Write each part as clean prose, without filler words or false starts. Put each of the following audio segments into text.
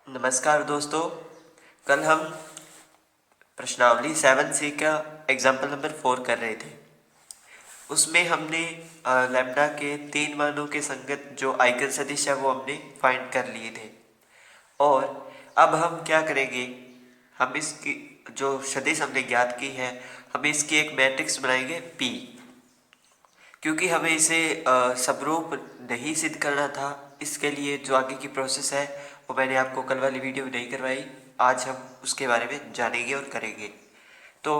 नमस्कार दोस्तों। कल हम प्रश्नावली 7C का एग्जाम्पल नंबर 4 कर रहे थे। उसमें हमने लैम्डा के 3 मानों के संगत जो आइगन सदिश है वो हमने फाइंड कर लिए थे। और अब हम क्या करेंगे, हम इसकी जो सदिश हमने ज्ञात की है हम इसकी एक मैट्रिक्स बनाएंगे P। क्योंकि हमें इसे समरूप नहीं सिद्ध करना था, इसके लिए जो आगे की प्रोसेस है वो मैंने आपको कल वाली वीडियो में नहीं करवाई। आज हम उसके बारे में जानेंगे और करेंगे। तो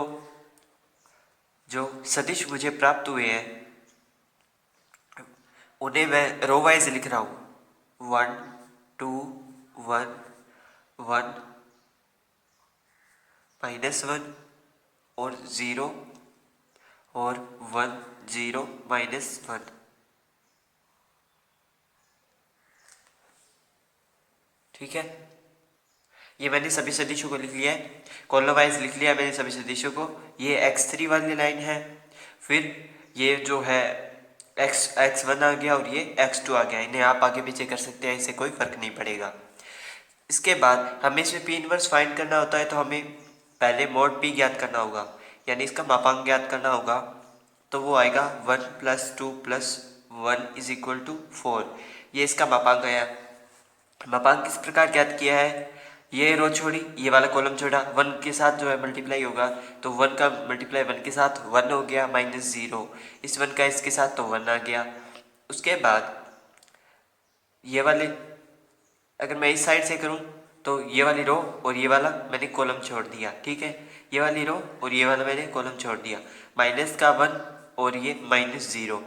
जो सदिश मुझे प्राप्त हुए हैं उन्हें मैं रो वाइज लिख रहा हूँ। 1 2 1 1 -1 और 0 और 1 0 -1। ठीक है, ये मैंने सभी सदिशों को लिख लिया है, कॉलम वाइज लिख लिया मैंने सभी सदिशों को। ये x3 वाली लाइन है, फिर ये जो है x1 आ गया और ये x2 आ गया। इन्हें आप आगे पीछे कर सकते हैं, इससे कोई फर्क नहीं पड़ेगा। इसके बाद हमें इसमें पी इनवर्स फाइंड करना होता है, तो हमें पहले मोड पी ज्ञात करना होगा, यानी इसका मापांक ज्ञात करना होगा। तो वो आएगा 1 + 2 + 1 = 4। ये इसका मापांक आया। मापांक किस प्रकार ज्ञात किया है, ये रो छोड़ी ये वाला कॉलम छोड़ा, 1 के साथ जो है मल्टीप्लाई होगा, तो 1 का मल्टीप्लाई 1 के साथ 1 हो गया -0। इस 1 का इसके साथ तो 1 आ गया। उसके बाद ये वाले अगर मैं इस साइड से करूं तो ये वाली रो और ये वाला मैंने कॉलम छोड़ दिया। ठीक है, ये वाली रो और ये वाला मैंने कॉलम छोड़ दिया। माइनस का 1 और ये -0।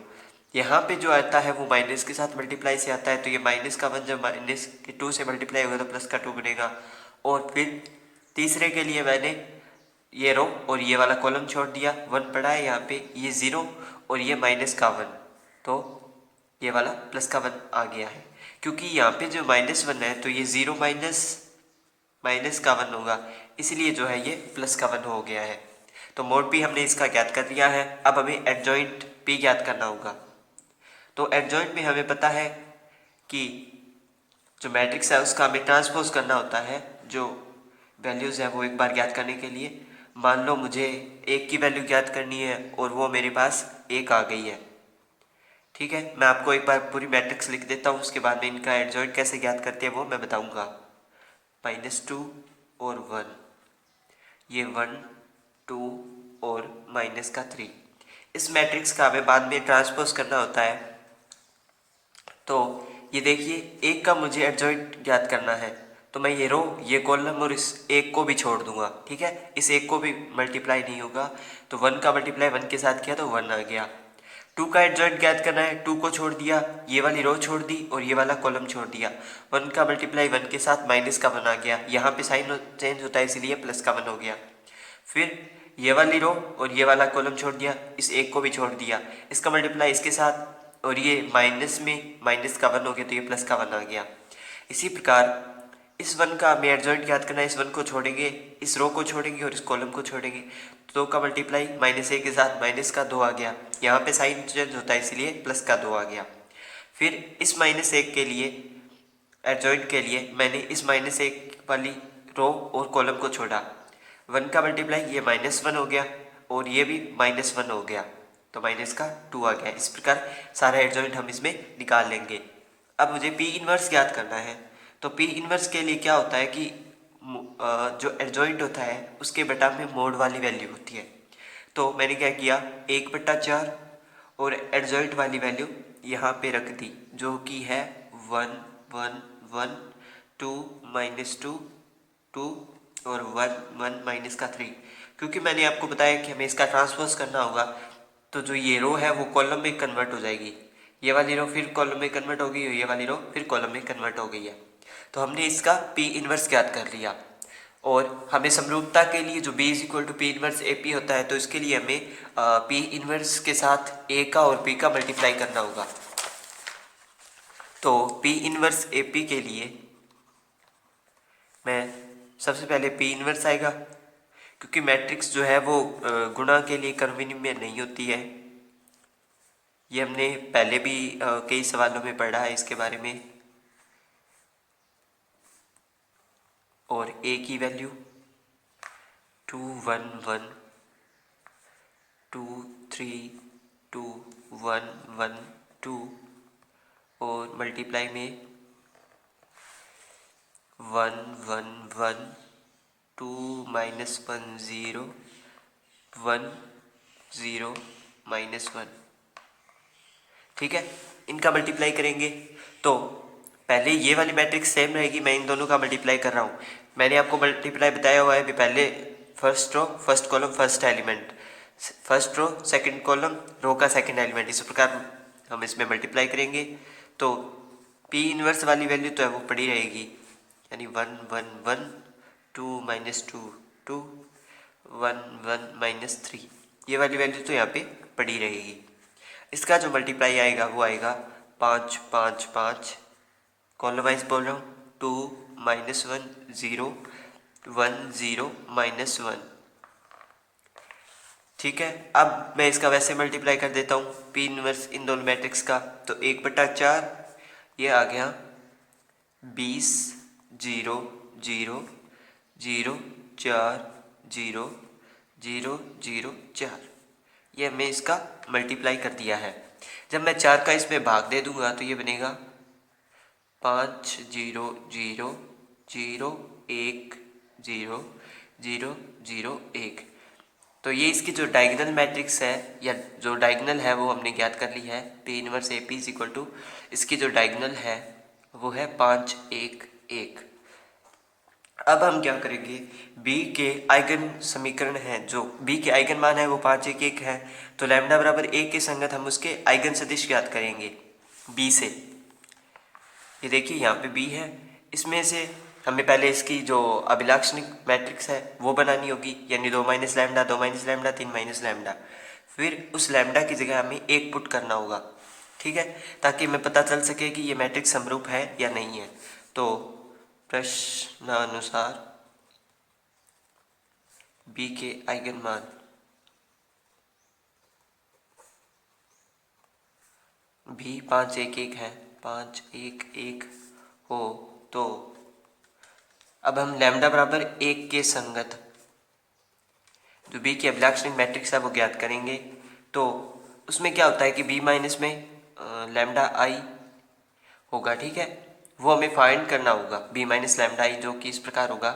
यहाँ पे जो आता है वो माइनस के साथ मल्टीप्लाई से आता है, तो ये माइनस का 1 जब माइनस के 2 से मल्टीप्लाई होगा तो प्लस का 2 बनेगा। और फिर तीसरे के लिए मैंने ये रो और ये वाला कॉलम छोड़ दिया, 1 पड़ा है यहाँ पे, ये 0 और ये माइनस का 1, तो ये वाला प्लस का 1 आ गया है। क्योंकि यहाँ पे जो -1 है तो ये 0 माइनस का 1 होगा, इसलिए जो है ये प्लस का 1 हो गया है। तो मोड पी हमने इसका ज्ञात कर दिया है। अब हमें एडजॉइंट पी ज्ञात करना होगा। तो एडजॉइंट में हमें पता है कि जो मैट्रिक्स है उसका हमें ट्रांसपोज करना होता है। जो वैल्यूज़ है वो एक बार ज्ञात करने के लिए, मान लो मुझे 1 की वैल्यू ज्ञात करनी है और वो मेरे पास 1 आ गई है। ठीक है, मैं आपको एक बार पूरी मैट्रिक्स लिख देता हूँ, उसके बाद में इनका एडजॉइंट कैसे ज्ञात करते हैं वो मैं बताऊँगा। -2 और 1, ये 1 2 और -3। इस मैट्रिक्स का हमें बाद में ट्रांसपोज करना होता है। तो ये देखिए, 1 का मुझे एडजॉइंट ज्ञात करना है, तो मैं ये रो ये कॉलम और इस 1 को भी छोड़ दूंगा। ठीक है, इस 1 को भी मल्टीप्लाई नहीं होगा, तो 1 का मल्टीप्लाई 1 के साथ किया तो 1 आ गया। 2 का एडजॉइंट ज्ञात करना है, 2 को छोड़ दिया, ये वाली रो छोड़ दी और ये वाला कॉलम छोड़ दिया। 1 का मल्टीप्लाई 1 के साथ माइनस का 1 आ गया, यहाँ पे साइन चेंज होता है इसलिए प्लस का 1 हो गया। फिर ये वाली रो और ये वाला कॉलम छोड़ दिया, इस 1 को भी छोड़ दिया, इसका मल्टीप्लाई इसके साथ और ये माइनस में माइनस का 1 हो गया तो ये प्लस का 1 आ गया। इसी प्रकार इस 1 का हमें एडजॉइंट ज्ञात करना है, इस 1 को छोड़ेंगे, इस रो को छोड़ेंगे और इस कॉलम को छोड़ेंगे, तो 2 का मल्टीप्लाई -1 के साथ माइनस का 2 आ गया, यहाँ पे साइन चेंज होता है इसलिए प्लस का 2 आ गया। फिर इस -1 के लिए एडजॉइंट के लिए मैंने इस -1 वाली रो और कॉलम को छोड़ा, 1 का मल्टीप्लाई ये -1 हो गया और ये भी -1 हो गया, तो माइनस का 2 आ गया। इस प्रकार सारा एडजॉइंट हम इसमें निकाल लेंगे। अब मुझे पी इनवर्स ज्ञात करना है, तो पी इनवर्स के लिए क्या होता है कि जो एडजॉइंट होता है उसके बटा में मोड वाली वैल्यू होती है। तो मैंने क्या किया, 1/4 और एडजॉइंट वाली वैल्यू यहाँ पे रख दी, जो कि है 1 1 1 2 -2 2 और 1 1 -3। क्योंकि मैंने आपको बताया कि हमें इसका ट्रांसपोज करना होगा, तो जो ये रो है वो कॉलम में कन्वर्ट हो जाएगी, ये वाली रो फिर कॉलम में कन्वर्ट हो गई और ये वाली रो फिर कॉलम में कन्वर्ट हो गई है। तो हमने इसका पी इनवर्स ज्ञात कर लिया। और हमें समरूपता के लिए जो B = P इनवर्स AP होता है, तो इसके लिए हमें P इनवर्स के साथ A का और P का मल्टीप्लाई करना होगा। तो P इनवर्स AP के लिए मैं सबसे पहले P इनवर्स आएगा, क्योंकि मैट्रिक्स जो है वो गुणा के लिए कर्वनिम में नहीं होती है। ये हमने पहले भी कई सवालों में पढ़ा है इसके बारे में। और ए की वैल्यू 2 1 1 2 3 2 1 1 2 और मल्टीप्लाई में 1 1 1 2 -1 0 1 0 -1। ठीक है, इनका मल्टीप्लाई करेंगे तो पहले ये वाली मैट्रिक्स सेम रहेगी, मैं इन दोनों का मल्टीप्लाई कर रहा हूँ। मैंने आपको मल्टीप्लाई बताया हुआ है भी पहले first row first column first element, first row second column row का सेकंड एलिमेंट, इस प्रकार हम इसमें मल्टीप्लाई करेंगे तो पी इनवर्स वाली वैल्यू तो है वो पड़ी रहेगी, यानी 1 1 1 2 -2 2 1 1 -3, ये वाली वैल्यू तो यहाँ पे पड़ी रहेगी। इसका जो मल्टीप्लाई आएगा वो आएगा 5 5 5, कॉलम वाइज बोल रहा हूँ, 2 -1 0 1 0 -1। ठीक है, अब मैं इसका वैसे मल्टीप्लाई कर देता हूँ पी इनवर्स इन दोनों मैट्रिक्स का, तो 1/4 ये आ गया 20 0 0 0 4 0 0 0 4, ये मैं इसका मल्टीप्लाई कर दिया है। जब मैं 4 का इसमें भाग दे दूंगा तो ये बनेगा 5 0 0 0 1 0 0 0 1। तो ये इसकी जो डायगोनल मैट्रिक्स है या जो डायगोनल है वो हमने ज्ञात कर ली है, P inverse A P is equal to, इसकी जो डायगोनल है वो है 5 1 1। अब हम क्या करेंगे, b के आइगन समीकरण हैं, जो b के आइगन मान है वो 5 1 1 है, तो लैम्डा बराबर 1 के संगत हम उसके आइगन सदिश ज्ञात करेंगे b से। ये देखिए यहाँ पे b है, इसमें से हमें पहले इसकी जो अभिलाक्षणिक मैट्रिक्स है वो बनानी होगी, यानी 2 - लैम्डा 2 - लैम्डा 3 - लैम्डा, फिर उस लैम्डा की जगह हमें 1 पुट करना होगा। ठीक है, ताकि हमें पता चल सके कि ये मैट्रिक्स समरूप है या नहीं है। तो प्रश्नानुसार b के आइगन मान भी 5 1 1 है, 5 1 1 हो तो अब हम लैम्डा बराबर 1 के संगत जो b की अभिलाक्षणिक मैट्रिक्स है वो ज्ञात करेंगे। तो उसमें क्या होता है कि b माइनस में लैम्डा आई होगा। ठीक है, वो हमें फाइंड करना होगा, b माइनस लैम्डा आई, जो कि इस प्रकार होगा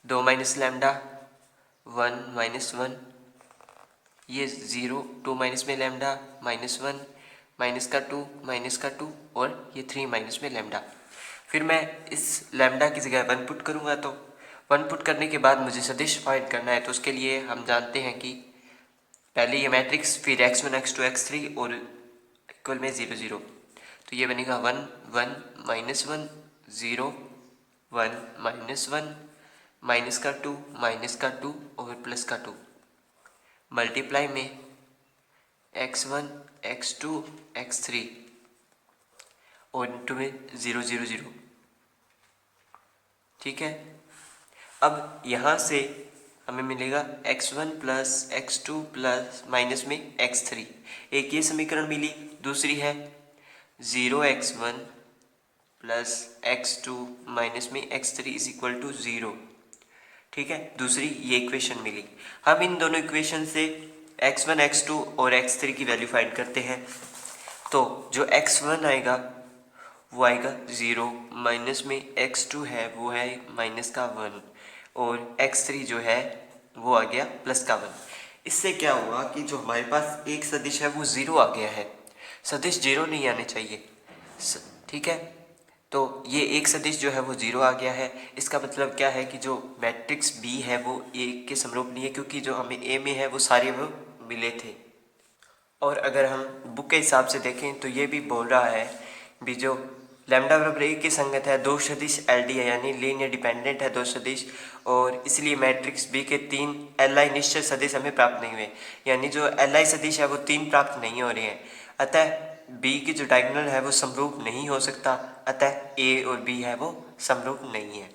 2 - लैम्डा 1 -1, ये 0 2 माइनस में लैम्डा -1 माइनस का 2 माइनस का 2 और ये 3 माइनस में लैम्डा। फिर मैं इस लैम्डा की जगह 1 पुट करूँगा, तो 1 पुट करने के बाद मुझे सदिश फाइंड करना है। तो उसके लिए हम जानते हैं कि पहले ये मैट्रिक्स, फिर x1 x2 x3 और इक्वल में 0 0, तो ये बनेगा 1 1 -1 0 1 -1 माइनस का 2 माइनस का 2 और प्लस का 2, मल्टीप्लाई में x1 x2 x3 और इंटू में 0 0 0। ठीक है, अब यहाँ से हमें मिलेगा x1 plus x2 plus minus में x3, एक ये समीकरण मिली, दूसरी है 0x1 प्लस x2 माइनस में x3 इज इक्वल टू 0। ठीक है, दूसरी ये इक्वेशन मिली। हम इन दोनों इक्वेशन से x1 x2 और x3 की वैल्यू फाइंड करते हैं। तो जो x1 आएगा वो आएगा 0, माइनस में x2 है वो है माइनस का 1 और x3 जो है वो आ गया प्लस का 1। इससे क्या हुआ कि जो हमारे पास एक सदिश है वो 0 आ गया है, सदिश 0 नहीं आने चाहिए। ठीक है, तो ये एक सदिश जो है वो 0 आ गया है। इसका मतलब क्या है कि जो मैट्रिक्स B है वो A के समरूप नहीं है, क्योंकि जो हमें A में है वो सारे वो मिले थे। और अगर हम बुक के हिसाब से देखें तो ये भी बोल रहा है भी जो लैम्डा बराबर 1 के संगत है, दो सदिश LD है यानी लीनियर डिपेंडेंट है दो सदिश, और इसलिए मैट्रिक्स B के 3 Li निश्चित सदिश हमें प्राप्त नहीं हुए, यानी जो Li सदिश है वो 3 प्राप्त नहीं हो रहे हैं। अतः B की जो डायगोनल है वो समरूप नहीं हो सकता, अतः A और B है वो समरूप नहीं है।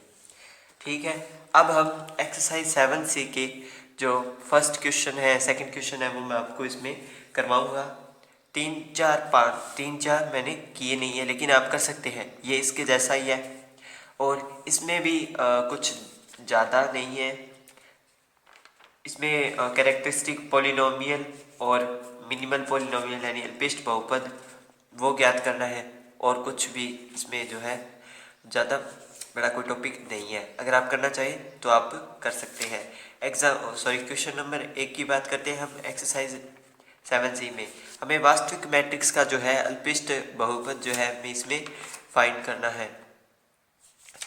ठीक है, अब हम एक्सरसाइज 7C के जो फर्स्ट क्वेश्चन है सेकंड क्वेश्चन है वो मैं आपको इसमें करवाऊंगा। 3 4 मैंने किए नहीं है, लेकिन आप कर सकते हैं, ये इसके जैसा ही है। और इसमें भी कुछ ज़्यादा नहीं है। इसमें कैरेक्टरिस्टिक पॉलिनोमियल और मिनिमल पॉलिनोमियल यानी अल्पिष्ट बहुपद वो ज्ञात करना है, और कुछ भी इसमें जो है ज़्यादा बड़ा कोई टॉपिक नहीं है। अगर आप करना चाहें तो आप कर सकते हैं। क्वेश्चन नंबर 1 की बात करते हैं हम एक्सरसाइज 7C में। हमें वास्तविक मैट्रिक्स का जो है अल्पिष्ट बहुपद जो है हमें इसमें फाइंड करना है।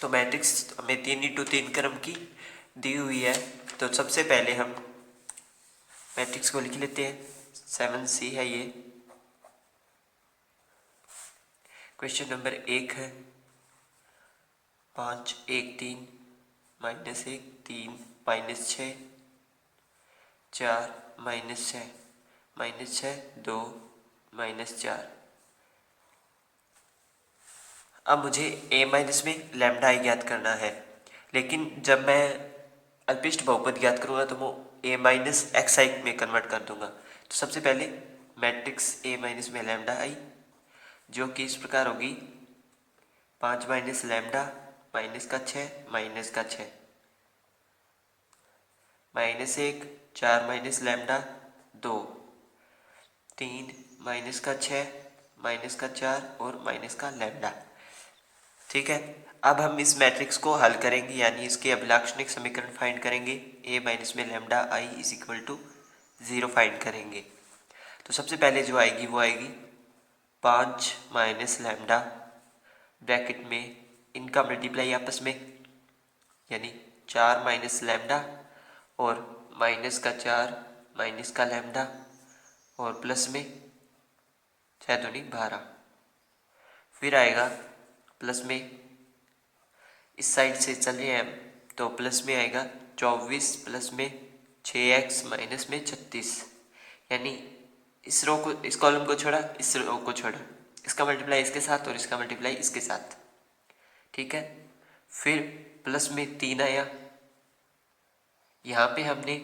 तो मैट्रिक्स हमें 3x3 क्रम की दी हुई है। तो सबसे पहले हम मैट्रिक्स को लिख लेते हैं। 7C है ये। क्वेश्चन नंबर 1 है 5 1 3 -1 3 -6 4 -6 -6 2 -4। अब मुझे a माइनस में लैम्डा आई ज्ञात करना है, लेकिन जब मैं अल्पिष्ट बहुपद ज्ञात करूँगा तो वो a माइनस एक्स आई में कन्वर्ट कर दूंगा। तो सबसे पहले मैट्रिक्स a माइनस में लैम्डा आई जो कि इस प्रकार होगी 5 माइनस लैम्डा माइनस का 6 माइनस का 6 -1 4 माइनस लैम्डा 2 3 माइनस का 6 माइनस का 4 और माइनस का लैम्डा। ठीक है, अब हम इस मैट्रिक्स को हल करेंगे, यानी इसके अभिलाक्षणिक समीकरण फाइंड करेंगे। a माइनस में lambda I is equal to 0 find करेंगे। तो सबसे पहले जो आएगी वो आएगी 5 माइनस लैम्डा ब्रैकेट में इनका मल्टीप्लाई आपस में, यानी 4 माइनस लैम्डा और माइनस का 4 माइनस का लैम्डा और प्लस में 6 दूनी 12। फिर आएगा प्लस में, इस साइड से चले हम तो प्लस में आएगा 24 प्लस में 6x माइनस में 36, यानी इस रो को, इस कॉलम को छोड़ा, इस रो को छोड़ा, इसका मल्टीप्लाई इसके साथ और इसका मल्टीप्लाई इसके साथ। ठीक है, फिर प्लस में 3 आया, यहाँ पे हमने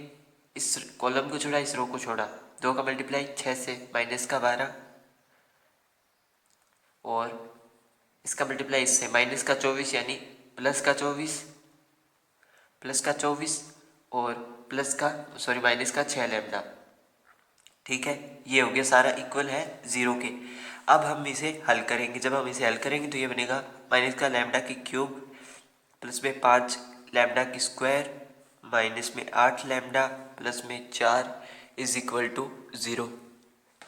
इस कॉलम को छोड़ा, इस रो को छोड़ा, 2 का मल्टीप्लाई 6 से माइनस का 12 और इसका मल्टीप्लाई इससे माइनस का 24 यानी प्लस का 24 और प्लस का माइनस का 6 लैम्डा। ठीक है, ये हो गया सारा इक्वल है 0 के। अब हम इसे हल करेंगे। जब हम इसे हल करेंगे तो ये बनेगा माइनस का लैम्डा की क्यूब प्लस में 5 लैम्डा की स्क्वायर माइनस में 8 लैम्डा प्लस में 4 इज इक्वल टू 0।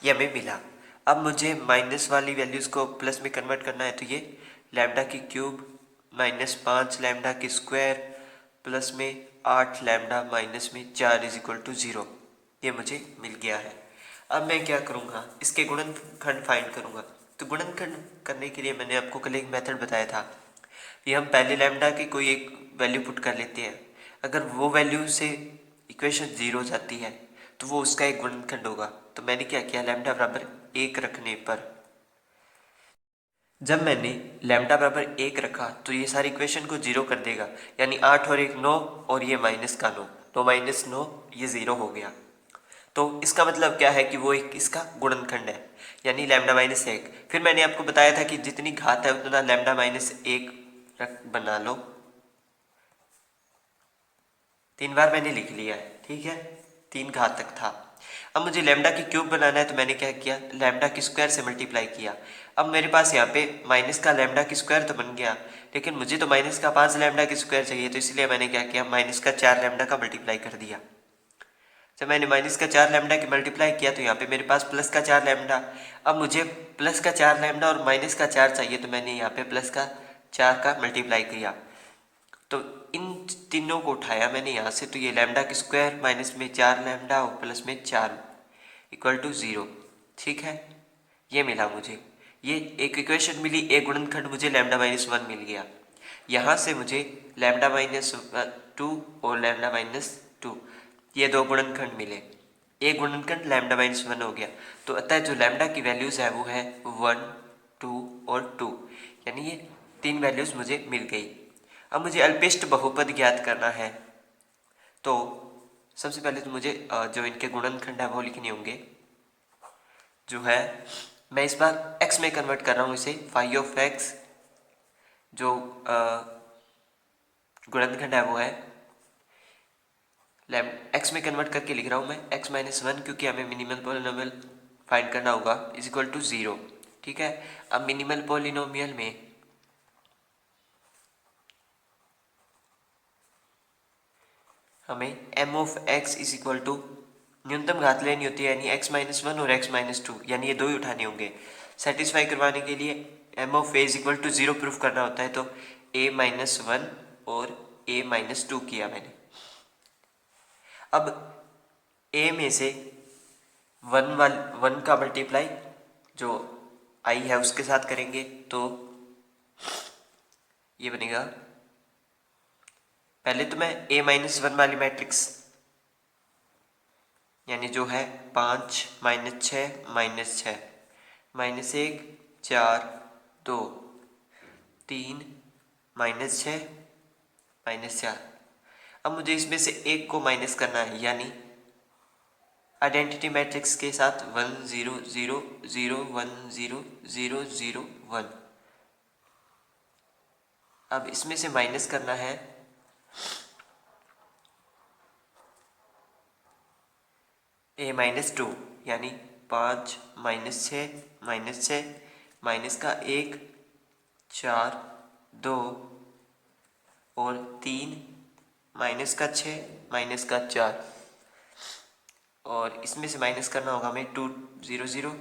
ये हमें मिला। अब मुझे माइनस वाली वैल्यूज़ को प्लस में कन्वर्ट करना है, तो ये लैम्डा की क्यूब माइनस 5 लैम्डा की स्क्वायर प्लस में 8 लैम्डा माइनस में 4 इज इक्वल टू 0 ये मुझे मिल गया है। अब मैं क्या करूँगा, इसके गुणनखंड फाइंड करूँगा। तो गुणनखंड करने के लिए मैंने आपको कल एक मेथड बताया था कि हम पहले लैम्डा की कोई एक वैल्यू पुट कर लेते हैं। अगर वो वैल्यू से इक्वेशन 0 हो जाती है तो वो उसका एक गुणनखंड होगा। तो मैंने क्या किया, लैम्डा बराबर 1 रखने पर, जब मैंने लैम्डा बराबर 1 रखा तो ये सारी इक्वेशन को 0 कर देगा, यानी 8 और 1 9 और ये माइनस का 9, तो माइनस 9 ये 0 हो गया। तो इसका मतलब क्या है कि वो एक इसका गुणनखंड है, यानी लैम्डा माइनस 1। फिर मैंने आपको बताया था कि जितनी घात है उतना लैम्डा माइनस 1 बना लो। 3 बार मैंने लिख लिया है, ठीक है, 3 घात तक था। अब मुझे लैम्डा की क्यूब बनाना है, तो मैंने क्या किया, लैम्डा की स्क्वायर से मल्टीप्लाई किया। अब मेरे पास यहाँ पे माइनस का लैम्डा की स्क्वायर तो बन गया, लेकिन मुझे तो माइनस का 5 लैम्डा की स्क्वायर चाहिए, तो इसलिए मैंने क्या किया, माइनस का 4 लैम्डा का मल्टीप्लाई कर दिया। जब मैंने माइनस का 4 लैम्डा की मल्टीप्लाई किया तो यहाँ पे मेरे पास प्लस का 4 लैम्डा। अब मुझे प्लस का 4 लैम्डा और माइनस का 4 चाहिए, तो मैंने यहाँ पे प्लस का 4 का मल्टीप्लाई किया। तो इन तीनों को उठाया मैंने यहाँ से, तो ये लैम्डा की स्क्वायर माइनस में 4 लैम्डा और प्लस में 4 इक्वल टू 0। ठीक है, ये मिला मुझे, ये एक इक्वेशन मिली, एक गुणनखंड मुझे लैम्डा माइनस 1 मिल गया। यहाँ से मुझे लैम्डा माइनस 2 और लैम्डा माइनस 2 ये 2 गुणनखंड मिले, एक गुणनखंड लैम्डा माइनस 1 हो गया। तो अतः जो लैम्डा की वैल्यूज़ है वो है 1 2 और 2, यानी ये 3 वैल्यूज़ मुझे मिल गई। अब मुझे अल्पिष्ट बहुपद ज्ञात करना है, तो सबसे पहले तो मुझे जो इनके गुणनखंड है वो लिखने होंगे। जो है, मैं इस बार x में कन्वर्ट कर रहा हूँ इसे, फाई ऑफ x जो गुणनखंड है वो है एक्स में कन्वर्ट करके लिख रहा हूँ मैं एक्स माइनस वन, क्योंकि हमें मिनिमल पॉलिनोमियल फाइंड करना होगा, इज इक्वल टू 0। ठीक है, अब मिनिमल पॉलिनोमियल में हमें m of x is equal to न्यूनतम घात लेनी होती है, यानी x माइनस वन और x माइनस टू, यानी ये दो ही उठाने होंगे। सेटिस्फाई करवाने के लिए m of a is equal to 0 proof करना होता है, तो a माइनस वन और a माइनस टू किया मैंने। अब a में से वन का मल्टीप्लाई जो i है उसके साथ करेंगे, तो ये बनेगा, पहले तो मैं a माइनस वन वाली मैट्रिक्स यानी जो है 5 minus 6 minus 6 minus 1 4 2 3 minus 6 minus 4। अब मुझे इसमें से एक को माइनस करना है, यानी आइडेंटिटी मैट्रिक्स के साथ 1 0 0 0 1 0 0 0 1। अब इसमें से माइनस करना है a माइनस टू, यानी 5 माइनस 6 माइनस 6 माइनस का 1 4 2 और 3 माइनस का 6 माइनस का 4, और इसमें से माइनस करना होगा हमें 2 0 0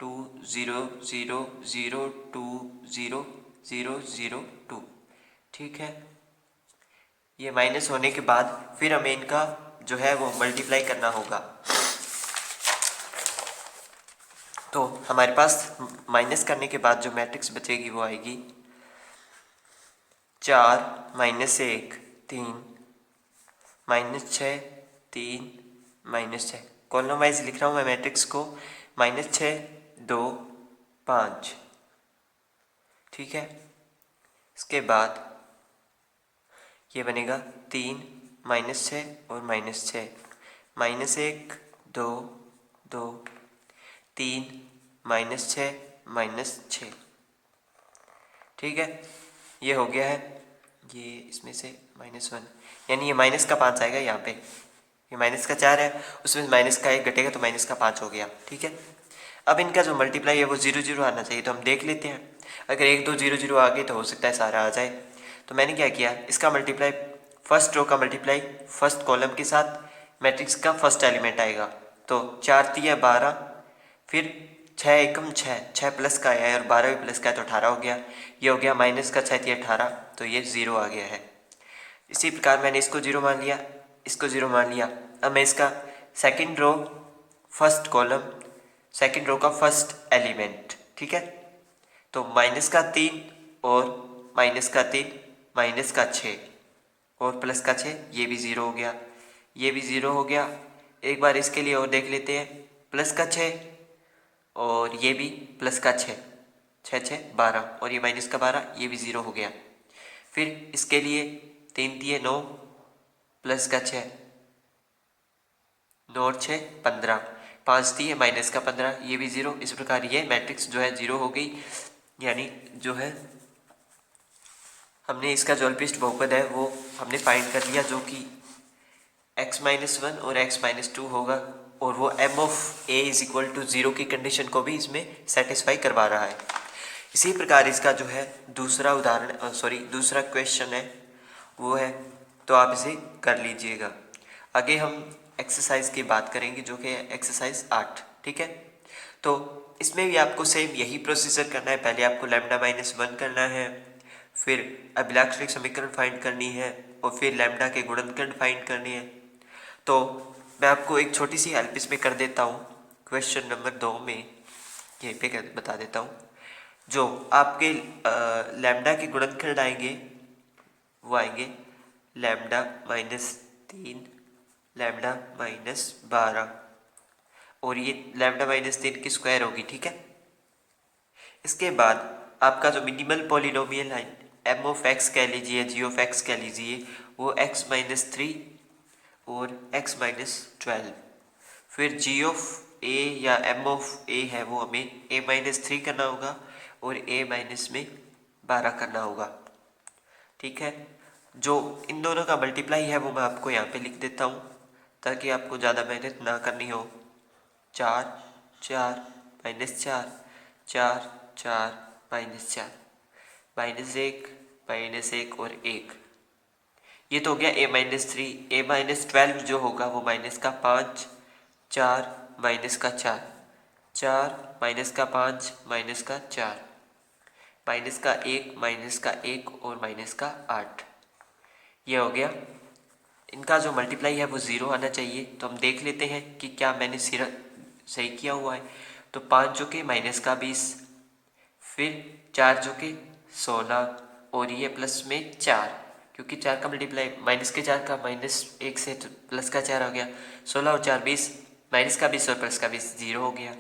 2 0 0 0 2 0 0 0 2। ठीक है, ये माइनस होने के बाद फिर हमें इनका जो है वो मल्टीप्लाई करना होगा, तो हमारे पास माइनस करने के बाद जो मैट्रिक्स बचेगी वो आएगी 4 minus 1 3 minus 6 3 minus 6। Column wise लिख रहा हूँ मैं मैट्रिक्स को, माइनस 6 2 5। ठीक है, इसके बाद ये बनेगा 3 माइनस 6 और माइनस 6 माइनस 1 2 2 3 माइनस 6 माइनस 6। ठीक है, ये हो गया है, ये इसमें से माइनस वन, यानी ये माइनस का 5 आएगा यहाँ पे, ये माइनस का 4 है, उसमें माइनस का 1 घटेगा तो माइनस का 5 हो गया। ठीक है, अब इनका जो मल्टीप्लाई है वो 0 0 आना चाहिए, तो हम देख लेते हैं, अगर 1 2 0 0 आ गए तो हो सकता है सारा आ जाए। तो मैंने क्या किया, इसका मल्टीप्लाई फर्स्ट रो का मल्टीप्लाई फर्स्ट कॉलम के साथ मैट्रिक्स का फर्स्ट एलिमेंट आएगा, तो 4 3 12, फिर 6 एकम 6 6 प्लस का है और 12 भी प्लस का है तो 18 हो गया, ये हो गया माइनस का 6 3 18, तो ये 0 आ गया है। इसी प्रकार मैंने इसको 0 मान लिया, इसको 0 मान लिया। अब मैं इसका second row first column second row का फर्स्ट एलिमेंट, ठीक है, तो माइनस का 3 और माइनस का 3 माइनस का 6 और प्लस का 6, ये भी 0 हो गया, ये भी 0 हो गया। एक बार इसके लिए और देख लेते हैं, प्लस का 6 और ये भी प्लस का 6 6 6 12 और ये माइनस का 12, ये भी 0 हो गया। फिर इसके लिए 3 दिए 9 प्लस का 6 9 और 6 15, 5 दिए माइनस का 15, ये भी 0। इस प्रकार ये मैट्रिक्स जो है 0 हो गई, यानी जो है हमने इसका जो अल्पिष्ट बहुपद है वो हमने फाइंड कर लिया, जो कि x माइनस वन और x माइनस टू होगा, और वो m of a is equal to 0 की कंडीशन को भी इसमें सेटिस्फाई करवा रहा है। इसी प्रकार इसका जो है दूसरा उदाहरण दूसरा क्वेश्चन है वो है, तो आप इसे कर लीजिएगा। आगे हम एक्सरसाइज की बात करेंगे जो कि है एक्सरसाइज 8। ठीक है, तो इसमें भी आपको सेम यही प्रोसीजर करना है, पहले आपको लैम्डा माइनस वन करना है, फिर अभिलाक्षणिक समीकरण फाइंड करनी है और फिर लैम्डा के गुणनखंड फाइंड करनी है। तो मैं आपको एक छोटी सी हेल्प इसमें कर देता हूँ, क्वेश्चन नंबर 2 में यहीं पे बता देता हूँ। जो आपके लैम्डा के गुणनखंड आएंगे वो आएंगे लैम्डा माइनस 3 लैम्डा माइनस 12 और ये लैम्डा माइनस 3 की स्क्वायर होगी। ठीक है, इसके बाद आपका जो मिनिमल पॉलिनोमियल है एम ऑफ एक्स कह लीजिए, जी ऑफ एक्स कह लीजिए, वो एक्स माइनस 3 और x माइनस 12। फिर g ऑफ a या m ऑफ a है वो हमें a माइनस 3 करना होगा और a माइनस में 12 करना होगा। ठीक है। जो इन दोनों का मल्टीप्लाई है वो मैं आपको यहाँ पे लिख देता हूँ ताकि आपको ज़्यादा मेहनत ना करनी हो। 4 4 -4 4 4 -4 -1 और 1। ये तो हो गया a-3। a-12 जो होगा वो माइनस का 5 4 माइनस का 4 4 माइनस का 5 माइनस का 4 माइनस का 1 माइनस का 1 और माइनस का 8। ये हो गया। इनका जो मल्टीप्लाई है वो ज़ीरो आना चाहिए। तो हम देख लेते हैं कि क्या मैंने सिरा सही किया हुआ है। तो 5 जो के माइनस का 20, फिर 4 जो के 16 और ये प्लस में 4, क्योंकि 4 का मल्टीप्लाई माइनस के 4 का -1 से तो प्लस का 4 हो गया। 16 और 4 20, माइनस का 20 और प्लस का 20 0 हो गया।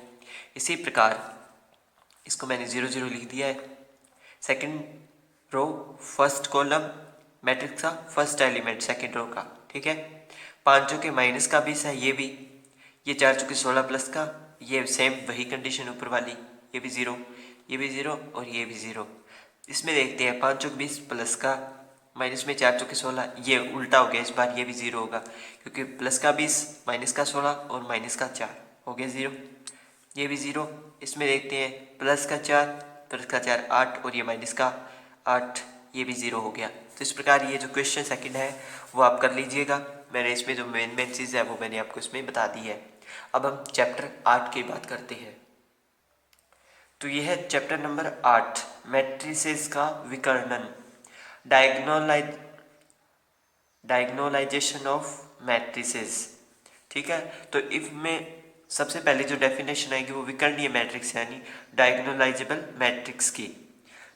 इसी प्रकार इसको मैंने 0 0 लिख दिया है। Second row first column matrix का फर्स्ट एलिमेंट सेकंड रो का, ठीक है। 5 जो के माइनस का 20 है, ये भी। ये 4 जो के 16 प्लस का, ये सेम वही कंडीशन ऊपर वाली, ये भी 0, ये भी 0 और ये भी 0। इसमें देखते हैं 5 चौक 20 प्लस का माइनस में 4 चौके 16, ये उल्टा हो गया इस बार, ये भी 0 होगा क्योंकि प्लस का 20 माइनस का 16 और माइनस का 4 हो गया 0, ये भी 0। इसमें देखते हैं प्लस का 4 8 और ये माइनस का 8, ये भी 0 हो गया। तो इस प्रकार ये जो क्वेश्चन सेकंड है वो आप कर लीजिएगा। मैंने इसमें जो मेन चीज़ है वो मैंने आपको इसमें बता दी है। अब हम चैप्टर 8 की बात करते हैं। तो ये है चैप्टर नंबर 8, मैट्रिसेस का विकर्णन, डायगोनलाइजेशन ऑफ मैट्रिसेस। ठीक है। तो इफ में सबसे पहले जो डेफिनेशन आएगी वो विकर्णीय मैट्रिक्स यानी डायगोनलाइजेबल मैट्रिक्स की।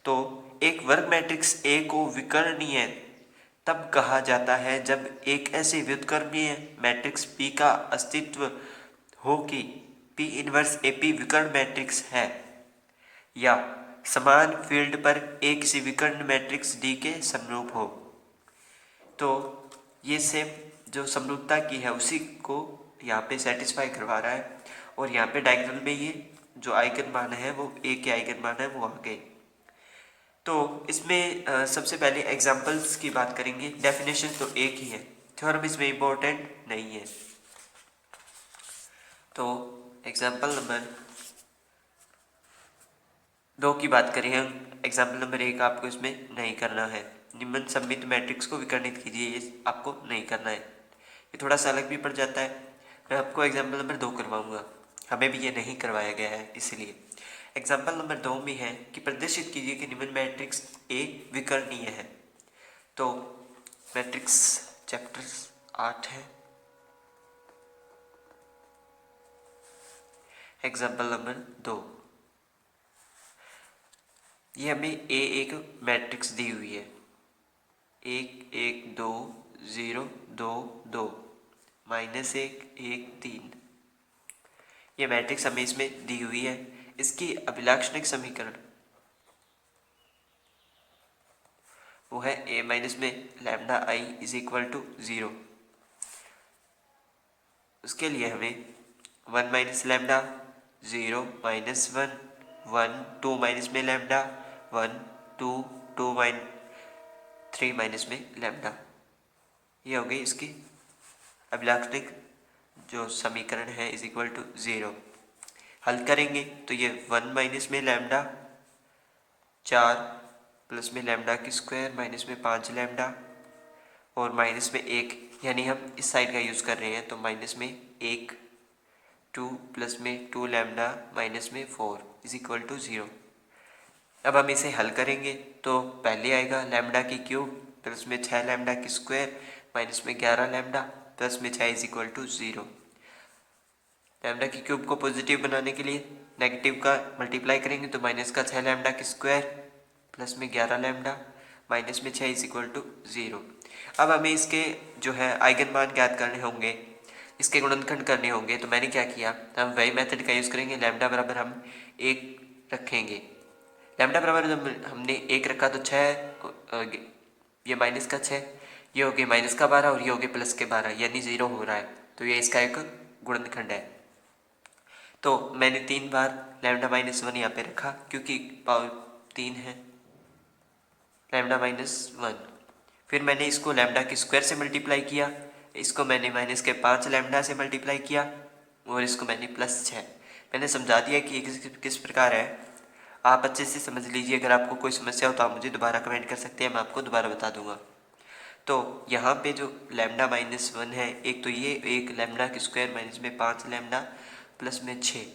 तो एक वर्ग मैट्रिक्स ए को विकर्णीय तब कहा जाता है जब एक ऐसे व्युत्क्रमीय मैट्रिक्स P का अस्तित्व हो कि P इनवर्स AP विकर्ण मैट्रिक्स है, या समान फील्ड पर A किसी विकर्ण मैट्रिक्स D के समरूप हो। तो ये सेम जो समरूपता की है उसी को यहाँ पे सेटिस्फाई करवा रहा है। और यहाँ पे डायग्राम में ये जो आइगन मान है वो A के आइगन मान है वो आ गए। तो इसमें सबसे पहले एग्जांपल्स की बात करेंगे। डेफिनेशन तो एक ही है, थ्योरम इसमें इम्पोर्टेंट नहीं है। तो एग्जांपल नंबर 2 की बात करें हम। एग्जांपल नंबर 1 आपको इसमें नहीं करना है। निम्न सममित मैट्रिक्स को विकर्णित कीजिए, ये आपको नहीं करना है। ये थोड़ा सा अलग भी पड़ जाता है। मैं आपको एग्जांपल नंबर 2 करवाऊंगा, हमें भी ये नहीं करवाया गया है इसलिए। एग्जाम्पल नंबर 2 में है कि प्रदर्शित कीजिए कि निम्न मैट्रिक्स ए विकर्णीय है। तो मैट्रिक्स चैप्टर 8 है। एग्जाम्पल नंबर 2, ये हमें ए एक मैट्रिक्स दी हुई है, 1 1 2 0 2 2 -1 1 3। ये मैट्रिक्स हमें इसमें दी हुई है। इसकी अभिलाक्षणिक समीकरण वो है a माइनस में lambda I is equal to 0। उसके लिए हमें 1 माइनस लैम्डा 0 माइनस 1 1 2 माइनस में लैम्डा 1 2 2 3 माइनस में लैम्डा, ये हो गई इसकी अभिलाक्षणिक जो समीकरण है इज इक्वल टू 0। हल करेंगे तो ये 1 माइनस में लैम्डा 4 प्लस में लैम्डा की स्क्वायर माइनस में 5 लैम्डा और माइनस में 1, यानी हम इस साइड का यूज़ कर रहे हैं तो माइनस में 1 2 प्लस में 2 लैम्डा माइनस में 4 इज इक्वल टू 0। अब हम इसे हल करेंगे तो पहले आएगा लैम्डा की क्यूब प्लस में 6 लैम्डा की स्क्वायर माइनस में 11 लैम्डा प्लस में 6 इज इक्वल टू 0। लैम्डा की क्यूब को पॉजिटिव बनाने के लिए नेगेटिव का मल्टीप्लाई करेंगे तो माइनस का 6 लैम्डा की स्क्वायर प्लस में 11 लैम्डा माइनस में 6 इज इक्वल टू 0। अब हमें इसके जो है आइगन मान ज्ञात करने होंगे, इसके गुणनखंड करने होंगे। तो मैंने क्या किया, हम वही मेथड का यूज़ करेंगे। लैम्डा बराबर हम 1 रखेंगे। लैम्डा बराबर जब हमने 1 रखा तो 6, ये माइनस का 6, ये हो गया माइनस का 12 और ये हो गया प्लस के 12, यानी 0 हो रहा है। तो ये इसका एक गुणनखंड है। तो मैंने 3 बार लैम्डा माइनस 1 यहाँ पे रखा क्योंकि पावर 3 है, लैम्डा माइनस 1। फिर मैंने इसको लैम्डा के स्क्वायर से मल्टीप्लाई किया, इसको मैंने माइनस के 5 लैम्डा से मल्टीप्लाई किया और इसको मैंने प्लस 6। मैंने समझा दिया कि ये किस प्रकार है, आप अच्छे से समझ लीजिए। अगर आपको कोई समस्या हो तो आप मुझे दोबारा कमेंट कर सकते हैं, मैं आपको दोबारा बता दूंगा। तो यहाँ पे जो लैम्डा -1 है, एक तो ये एक लैम्डा के स्क्वायर माइनस में 5 लैम्डा प्लस में 6,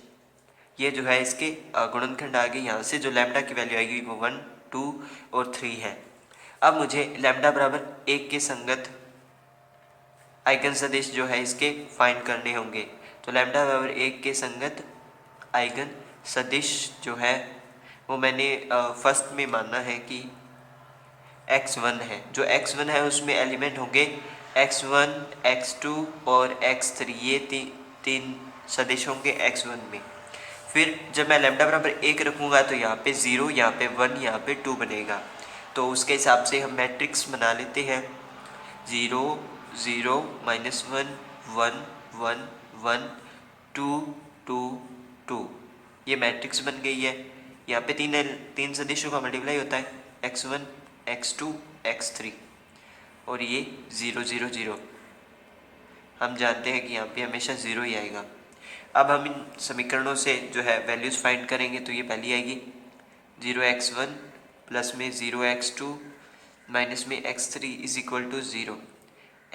ये जो है इसके गुणनखंड आ गए। यहाँ से जो लैम्डा की वैल्यू आएगी वो 1, 2 और 3 है। अब मुझे लैम्डा बराबर 1 के संगत आइगन सदिश जो है इसके फाइंड करने होंगे। तो लैम्डा बराबर 1 के संगत आइगन सदिश जो है वो मैंने फर्स्ट में मानना है कि x1 है। जो x1 है उसमें एलिमेंट होंगे x1, x2 और x3, ये तीन सदिश होंगे x1 में। फिर जब मैं लैम्डा बराबर 1 रखूँगा तो यहाँ पे 0, यहाँ पे 1, यहाँ पे 2 बनेगा। तो उसके हिसाब से हम मैट्रिक्स बना लेते हैं 0, 0, -1, 1, 1, 1, 2, 2, 2। ये मैट्रिक्स बन गई है। यहाँ पे तीन सदिशों का मल्टीप्लाई होता है x1, x2, x3 और ये 0, 0, 0। हम जानते हैं कि यहाँ पे हमेशा 0 ही आएगा। अब हम इन समीकरणों से जो है वैल्यूज़ फाइंड करेंगे। तो ये पहली आएगी 0x1 प्लस में 0x2 माइनस में x3 is equal to 0,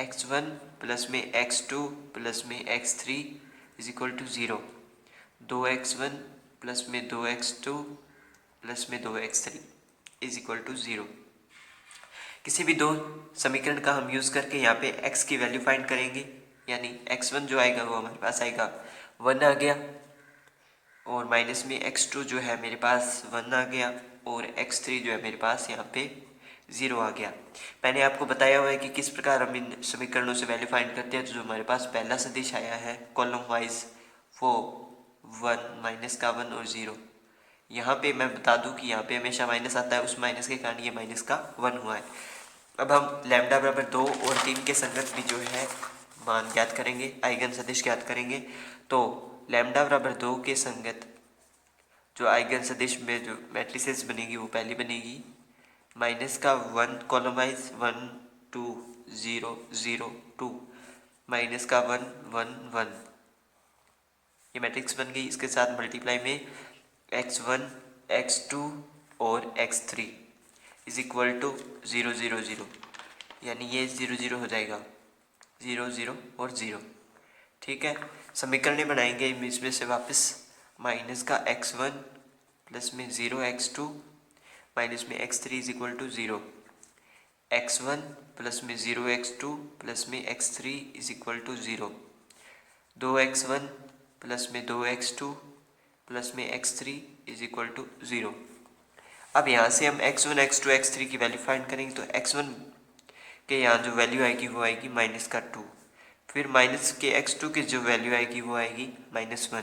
x1 plus में x2 प्लस में x3 is equal to 0, 2x1 plus में 2x2 प्लस में 2x3 इज इक्वल टू 0। किसी भी दो समीकरण का हम यूज़ करके यहाँ पे x की वैल्यू फाइंड करेंगे, यानी x1 जो आएगा वो हमारे पास आएगा 1 आ गया, और माइनस में x2 जो है मेरे पास 1 आ गया, और x3 जो है मेरे पास यहाँ पे 0 आ गया। मैंने आपको बताया हुआ है कि किस प्रकार हम इन समीकरणों से वैल्यू फाइंड करते हैं। तो जो हमारे पास पहला सदिश आया है कॉलम वाइज वो 1, माइनस का 1 और 0। यहाँ पे मैं बता दूँ कि यहाँ पे हमेशा माइनस आता है, उस माइनस के कारण ये माइनस का 1 हुआ है। अब हम लैम्डा बराबर 2 और 3 के संगत भी जो है मान ज्ञात करेंगे, आइगन सदिश ज्ञात करेंगे। तो लैम्डा बराबर 2 के संगत जो आइगन सदिश में जो मैट्रिसेस बनेगी वो पहली बनेगी माइनस का 1 कॉलम वाइज 1, 2, 0, 0, 2, माइनस का 1, 1, 1, ये मैट्रिक्स बन गई। इसके साथ मल्टीप्लाई में x1, x2 और x3 इज इक्वल टू 0, 0, 0, यानी ये 0, 0 हो जाएगा, 0, 0 और 0। ठीक है, समीकरण बनाएंगे इसमें से वापस माइनस का x1 प्लस में 0x2 माइनस में x3 is equal to 0, x1 plus में 0x2 प्लस में x3 is equal to 0, 2x1 plus में 2x2 प्लस में x3 इज इक्वल टू 0। अब यहाँ से हम x1, x2, x3 की वैल्यू फाइंड करेंगे। तो x1 के यहाँ जो वैल्यू आएगी वो आएगी माइनस का 2, फिर माइनस के x2 की जो वैल्यू आएगी वो आएगी -1,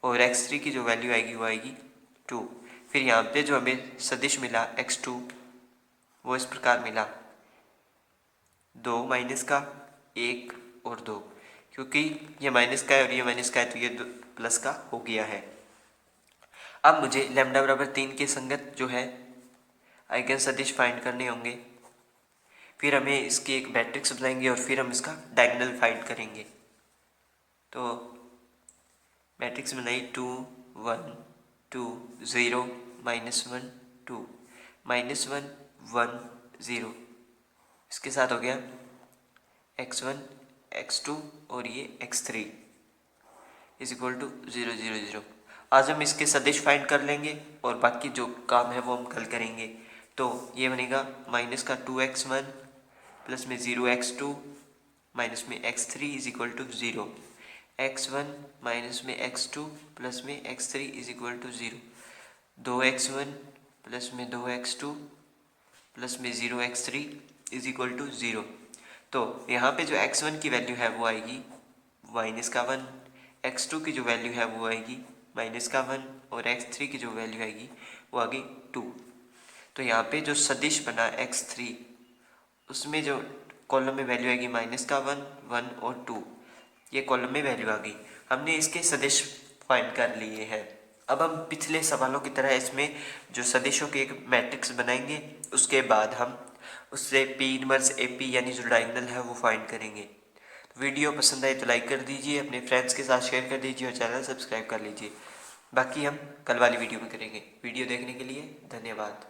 और x3 की जो वैल्यू आएगी वो आएगी 2। फिर यहाँ पे जो हमें सदिश मिला x2 वो इस प्रकार मिला 2 माइनस का 1 और 2, क्योंकि ये माइनस का है और ये माइनस का है तो ये प्लस का हो गया है। अब मुझे लैम्डा बराबर 3 के संगत जो है आइगन सदिश फाइंड करने होंगे। फिर हमें इसकी एक मैट्रिक्स बनाएंगे और फिर हम इसका डायगोनल फाइंड करेंगे। तो मैट्रिक्स बनाई 2, 1, 2, 0, -1, 2, -1, 1, 0। इसके साथ हो गया x1, x2 और ये x3 इज इक्वल टू 0, 0, 0। आज हम इसके सदिश फाइंड कर लेंगे और बाकी जो काम है वो हम कल करेंगे। तो ये बनेगा माइनस का 2x1 प्लस में 0x2 माइनस में x3 is equal to 0, x1 minus में x2 प्लस में x3 is equal to 0, 2x1 plus में 2x2 प्लस में 0x3 इज इक्वल टू 0। तो यहाँ पे जो x1 की वैल्यू है वो आएगी माइनस का 1, x2 की जो वैल्यू है वो आएगी माइनस का 1 और x3 की जो वैल्यू आएगी वो आएगी 2। तो यहाँ पे जो सदिश बना x3 उसमें जो कॉलम में वैल्यू आएगी माइनस का 1, 1 और 2, ये कॉलम में वैल्यू आ गई। हमने इसके सदिश फाइंड कर लिए हैं। अब हम पिछले सवालों की तरह इसमें जो सदिशों की एक मैट्रिक्स बनाएंगे, उसके बाद हम उससे पी इनवर्स ए पी यानी जो डायगोनल है वो फाइंड करेंगे। तो वीडियो पसंद आए तो लाइक कर दीजिए, अपने फ्रेंड्स के साथ शेयर कर दीजिए और चैनल सब्सक्राइब कर लीजिए। बाकी हम कल वाली वीडियो में करेंगे। वीडियो देखने के लिए धन्यवाद।